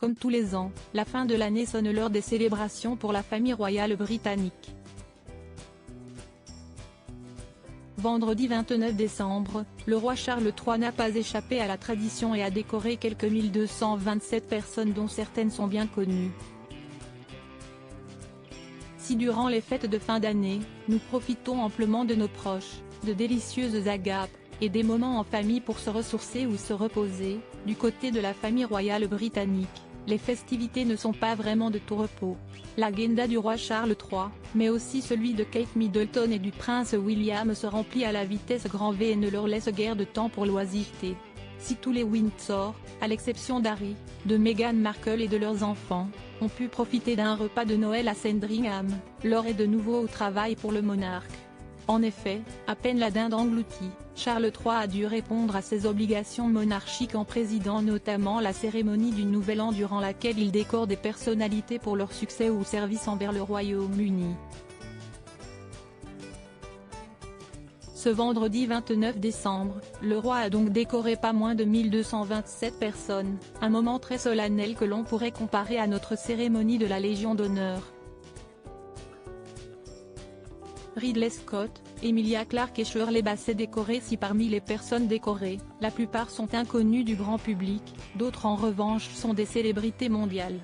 Comme tous les ans, la fin de l'année sonne l'heure des célébrations pour la famille royale britannique. Vendredi 29 décembre, le roi Charles III n'a pas échappé à la tradition et a décoré quelques 1227 personnes dont certaines sont bien connues. Si durant les fêtes de fin d'année, nous profitons amplement de nos proches, de délicieuses agapes, et des moments en famille pour se ressourcer ou se reposer, du côté de la famille royale britannique, les festivités ne sont pas vraiment de tout repos. L'agenda du roi Charles III, mais aussi celui de Kate Middleton et du prince William se remplit à la vitesse grand V et ne leur laisse guère de temps pour l'oisiveté. Si tous les Windsor, à l'exception d'Harry, de Meghan Markle et de leurs enfants, ont pu profiter d'un repas de Noël à Sandringham, l'heure est de nouveau au travail pour le monarque. En effet, à peine la dinde engloutie, Charles III a dû répondre à ses obligations monarchiques en présidant notamment la cérémonie du Nouvel An durant laquelle il décore des personnalités pour leur succès ou service envers le Royaume-Uni. Ce vendredi 29 décembre, le roi a donc décoré pas moins de 1227 personnes, un moment très solennel que l'on pourrait comparer à notre cérémonie de la Légion d'honneur. Ridley Scott, Emilia Clarke et Shirley Bassey décorés. Si parmi les personnes décorées, la plupart sont inconnues du grand public, d'autres en revanche sont des célébrités mondiales.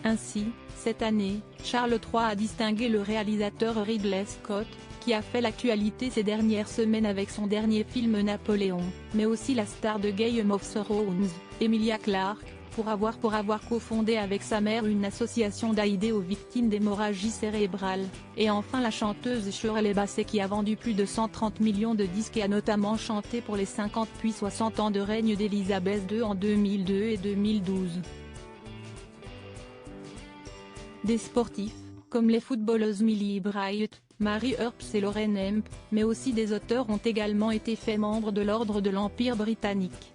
Ainsi, cette année, Charles III a distingué le réalisateur Ridley Scott, qui a fait l'actualité ces dernières semaines avec son dernier film Napoléon, mais aussi la star de Game of Thrones, Emilia Clarke, pour avoir cofondé avec sa mère une association d'aide aux victimes d'hémorragie cérébrale, et enfin la chanteuse Shirley Bassey qui a vendu plus de 130 millions de disques et a notamment chanté pour les 50 puis 60 ans de règne d'Elisabeth II en 2002 et 2012. Des sportifs, comme les footballeuses Millie Bright, Mary Earps et Lauren Hemp, mais aussi des auteurs ont également été faits membres de l'Ordre de l'Empire britannique.